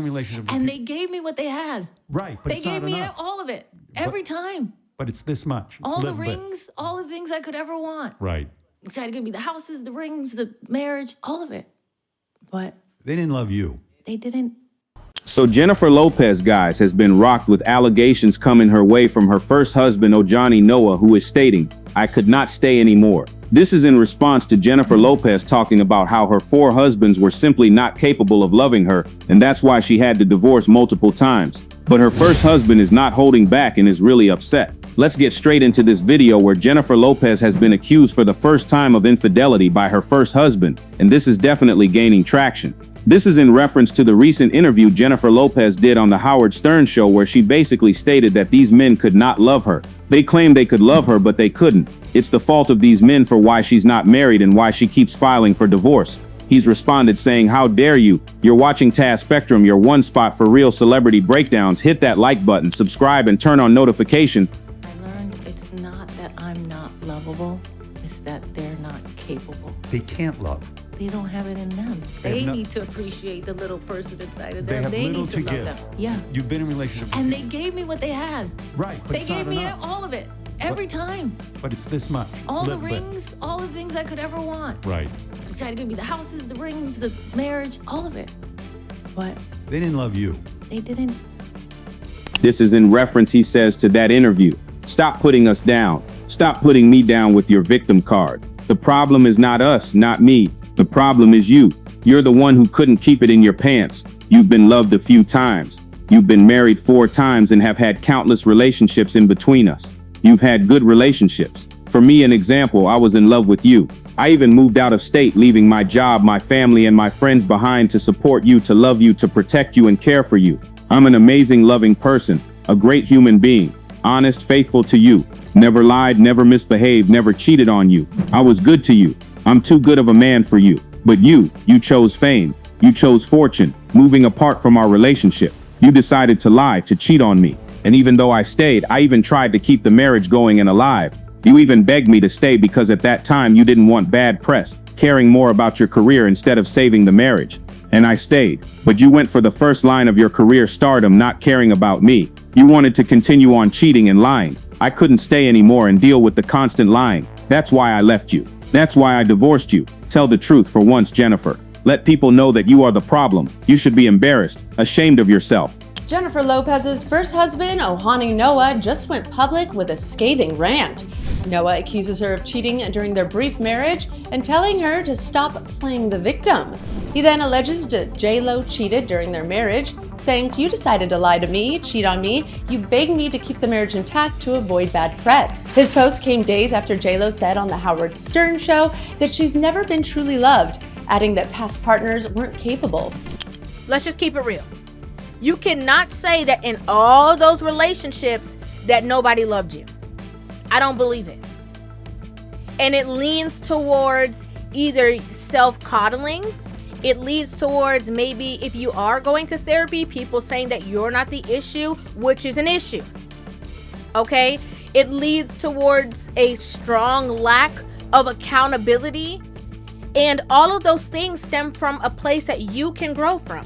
relationship with And they gave me what they had. Right, but they it's not gave me enough. all of it every time. But it's this much. It's All a the little bit. rings, all the things I could ever want. Right. They tried to give me the houses, the rings, the marriage, all of it. But They didn't love you. they didn't. So Jennifer Lopez, guys, has been rocked with allegations coming her way from her first husband, Ojani Noa, who is stating, "I could not stay anymore." This is in response to Jennifer Lopez talking about how her 4 husbands were simply not capable of loving her, and that's why she had to divorce multiple times. But her first husband is not holding back and is really upset. Let's get straight into this video where Jennifer Lopez has been accused for the first time of infidelity by her first husband, and this is definitely gaining traction. This is in reference to the recent interview Jennifer Lopez did on the Howard Stern show, where she basically stated that these men could not love her. They claimed they could love her, but they couldn't. It's the fault of these men for why she's not married and why she keeps filing for divorce. He's responded saying, "How dare you? You're watching Taspectrum, your one spot for real celebrity breakdowns. Hit that like button, subscribe, and turn on notification." I learned it's not that I'm not lovable, it's that they're not capable. They can't love. They don't have it in them. They They have need to appreciate the little person inside of They them. have They little need to to love give. them. Yeah. You've been in a relationship And with they gave me what they had. Right, but They it's gave not me enough. all of it every time. But it's this much. It's All a the little bit. rings, all the things I could ever want. Right. They tried to give me the houses, the rings, the marriage, all of it. But They didn't love you. they didn't. This is in reference, he says, to that interview. "Stop putting us down. Stop putting me down with your victim card. The problem is not us, not me. The problem is you. You're the one who couldn't keep it in your pants. You've been loved a few times. You've been married 4 times and have had countless relationships in between us. You've had good relationships. For me, an example, I was in love with you. I even moved out of state, leaving my job, my family, and my friends behind to support you, to love you, to protect you, and care for you. I'm an amazing, loving person, a great human being, honest, faithful to you. Never lied, never misbehaved, never cheated on you. I was good to you. I'm too good of a man for you. But you chose fame. You chose fortune, moving apart from our relationship. You decided to lie, to cheat on me. And even though I stayed, I even tried to keep the marriage going and alive. You even begged me to stay because at that time you didn't want bad press, caring more about your career instead of saving the marriage. And I stayed. But you went for the first line of your career stardom, not caring about me. You wanted to continue on cheating and lying. I couldn't stay anymore and deal with the constant lying. That's why I left you. That's why I divorced you. Tell the truth for once, Jennifer. Let people know that you are the problem. You should be embarrassed, ashamed of yourself." Jennifer Lopez's first husband, Ojani Noa, just went public with a scathing rant. Noa accuses her of cheating during their brief marriage and telling her to stop playing the victim. He then alleges that J.Lo cheated during their marriage, saying, "You decided to lie to me, cheat on me. You begged me to keep the marriage intact to avoid bad press." His post came days after J.Lo said on the Howard Stern show that she's never been truly loved, adding that past partners weren't capable. Let's just keep it real. You cannot say that in all those relationships that nobody loved you. I don't believe it. And it leans towards either self-coddling. It leads towards maybe if you are going to therapy, people saying that you're not the issue, which is an issue. Okay? It leads towards a strong lack of accountability. And all of those things stem from a place that you can grow from.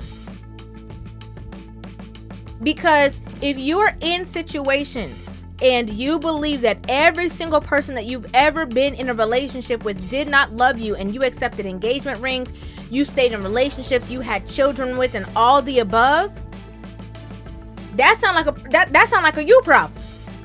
Because if you're in situations and you believe that every single person that you've ever been in a relationship with did not love you, and you accepted engagement rings, you stayed in relationships, you had children with, and all the above, that sound like a you problem.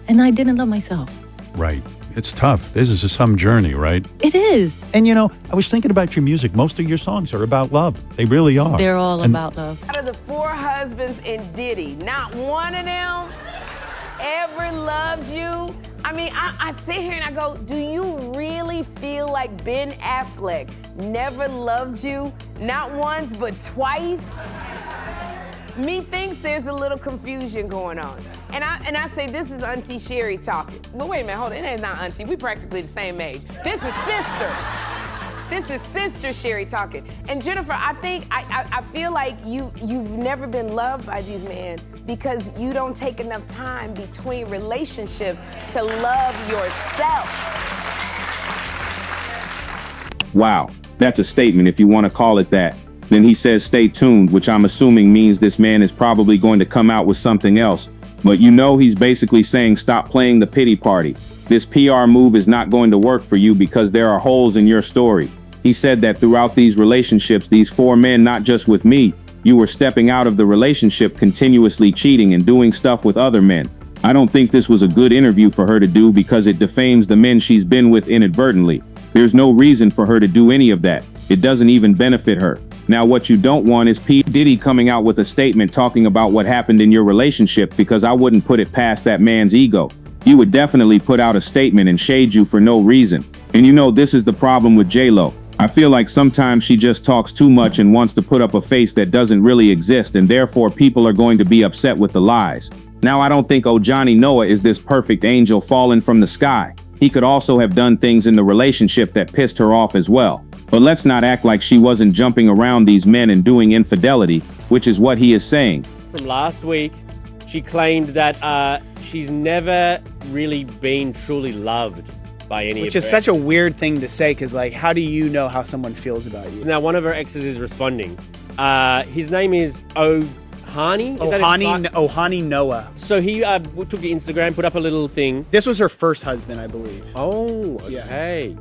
And I didn't love myself. Right. It's tough. This is some journey, right? It is. And you know, I was thinking about your music. Most of your songs are about love. They really are. They're all about love. Out of the 4 husbands in Diddy, not one of them ever loved you. I mean, I sit here and I go, do you really feel like Ben Affleck never loved you? Not once, but twice? Methinks there's a little confusion going on. And I say, this is Auntie Sherry talking. But wait a minute, hold on, it ain't not Auntie, we practically the same age. This is sister. This is Sister Sherry talking. And Jennifer, I feel like you've never been loved by these men because you don't take enough time between relationships to love yourself. Wow, that's a statement if you want to call it that. Then he says stay tuned, which I'm assuming means this man is probably going to come out with something else. But you know he's basically saying stop playing the pity party. This PR move is not going to work for you because there are holes in your story. He said that throughout these relationships, these 4 men, not just with me, you were stepping out of the relationship, continuously cheating and doing stuff with other men. I don't think this was a good interview for her to do because it defames the men she's been with inadvertently. There's no reason for her to do any of that. It doesn't even benefit her. Now, what you don't want is P. Diddy coming out with a statement talking about what happened in your relationship, because I wouldn't put it past that man's ego. He would definitely put out a statement and shade you for no reason. And you know, this is the problem with J.Lo. I feel like sometimes she just talks too much and wants to put up a face that doesn't really exist, and therefore people are going to be upset with the lies. Now, I don't think Ojani Noa is this perfect angel fallen from the sky. He could also have done things in the relationship that pissed her off as well. But let's not act like she wasn't jumping around these men and doing infidelity, which is what he is saying. From last week, she claimed that she's never really been truly loved by any of her. Which is such a weird thing to say, because like, how do you know how someone feels about you? Now, one of her exes is responding. His name is Ojani? Ojani Noa. So he took to Instagram, put up a little thing. This was her first husband, I believe. Oh, okay.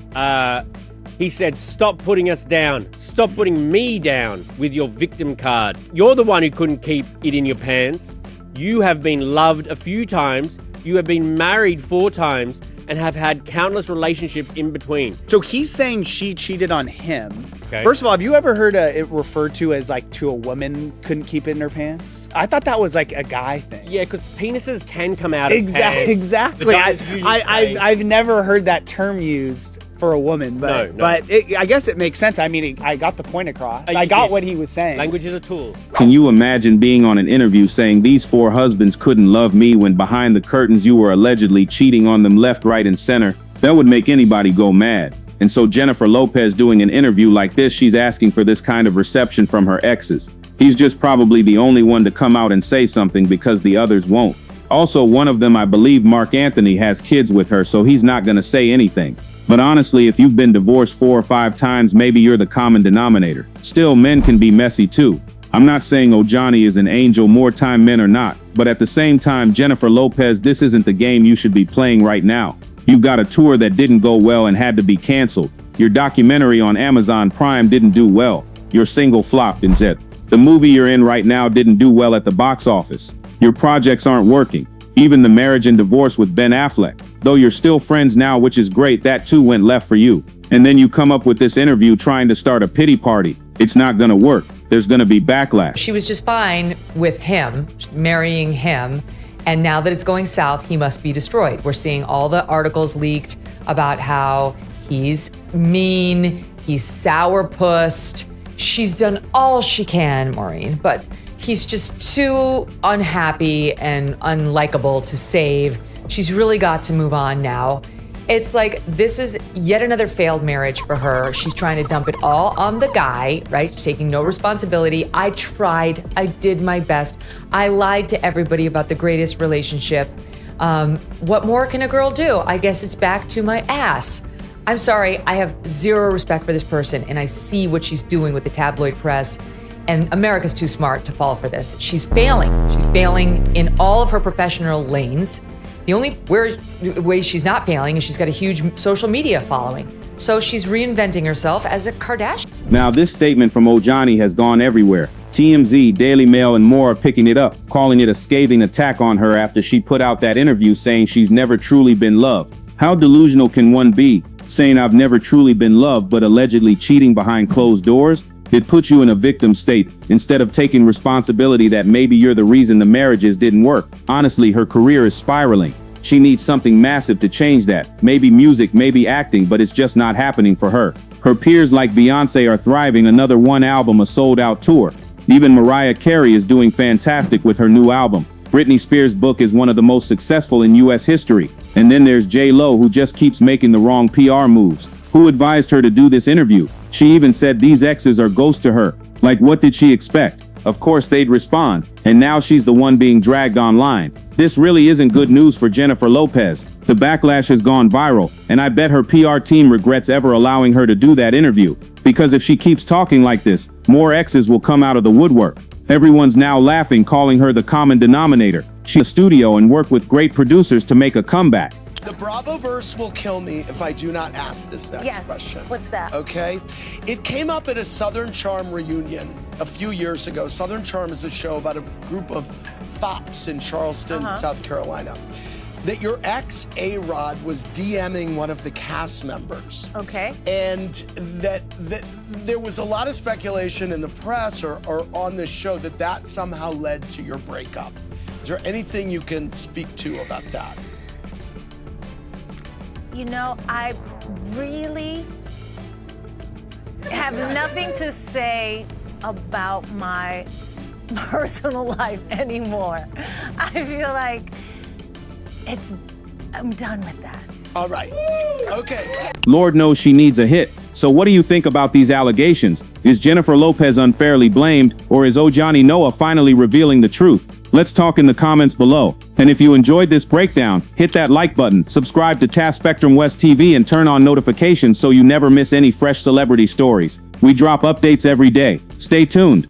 He said, stop putting us down. Stop putting me down with your victim card. You're the one who couldn't keep it in your pants. You have been loved a few times. You have been married 4 times and have had countless relationships in between. So he's saying she cheated on him. Okay. First of all, have you ever heard it referred to as like to a woman couldn't keep it in her pants? I thought that was like a guy thing. Yeah, because penises can come out of pants. Exactly. I've never heard that term used for a woman, but No. but I guess it makes sense. I mean, I got the point across. I got what he was saying. Language is a tool. Can you imagine being on an interview saying these 4 husbands couldn't love me when behind the curtains you were allegedly cheating on them left, right, and center? That would make anybody go mad. And so Jennifer Lopez doing an interview like this, she's asking for this kind of reception from her exes. He's just probably the only one to come out and say something because the others won't. Also, one of them, I believe Mark Anthony, has kids with her, so he's not gonna say anything. But honestly, if you've been divorced 4 or 5 times, maybe you're the common denominator. Still, men can be messy too. I'm not saying Ojani is an angel, more time men are not. But at the same time, Jennifer Lopez, this isn't the game you should be playing right now. You've got a tour that didn't go well and had to be canceled. Your documentary on Amazon Prime didn't do well. Your single flopped and said. The movie you're in right now didn't do well at the box office. Your projects aren't working. Even the marriage and divorce with Ben Affleck. Though you're still friends now, which is great, that too went left for you. And then you come up with this interview trying to start a pity party. It's not gonna work. There's gonna be backlash. She was just fine with him, marrying him. And now that it's going south, he must be destroyed. We're seeing all the articles leaked about how he's mean, he's sourpussed. She's done all she can, Maureen, but he's just too unhappy and unlikable to save. She's really got to move on now. It's like this is yet another failed marriage for her. She's trying to dump it all on the guy, right? She's taking no responsibility. I tried. I did my best. I lied to everybody about the greatest relationship. What more can a girl do? I guess it's back to my ass. I'm sorry. I have zero respect for this person, and I see what she's doing with the tabloid press. And America's too smart to fall for this. She's failing. She's failing in all of her professional lanes. The only way she's not failing is she's got a huge social media following. So she's reinventing herself as a Kardashian. Now, this statement from Ojani has gone everywhere. TMZ, Daily Mail, and more are picking it up, calling it a scathing attack on her after she put out that interview saying she's never truly been loved. How delusional can one be, saying I've never truly been loved but allegedly cheating behind closed doors? It puts you in a victim state instead of taking responsibility that maybe you're the reason the marriages didn't work. Honestly, her career is spiraling. She needs something massive to change that. Maybe music, maybe acting, but it's just not happening for her. Her peers like Beyonce are thriving, another 1 album, a sold-out tour. Even Mariah Carey is doing fantastic with her new album. Britney Spears' book is one of the most successful in US history. And then there's J.Lo, who just keeps making the wrong PR moves. Who advised her to do this interview? She even said these exes are ghosts to her. Like, what did she expect? Of course they'd respond. And now she's the one being dragged online. This really isn't good news for Jennifer Lopez. The backlash has gone viral, and I bet her PR team regrets ever allowing her to do that interview. Because if she keeps talking like this, more exes will come out of the woodwork. Everyone's now laughing, calling her the common denominator. She's in the studio and worked with great producers to make a comeback. The Bravoverse will kill me if I do not ask this next question. What's that? Okay. It came up at a Southern Charm reunion a few years ago. Southern Charm is a show about a group of fops in Charleston, South Carolina. That your ex, A-Rod, was DMing one of the cast members. Okay. And that there was a lot of speculation in the press or on this show that somehow led to your breakup. Is there anything you can speak to about that? You know, I really have nothing to say about my personal life anymore. I feel like I'm done with that. All right. Okay. Lord knows she needs a hit. So what do you think about these allegations? Is Jennifer Lopez unfairly blamed, or is Ojani Noa finally revealing the truth? Let's talk in the comments below. And if you enjoyed this breakdown, hit that like button, subscribe to Taspectrum West TV, and turn on notifications so you never miss any fresh celebrity stories. We drop updates every day. Stay tuned.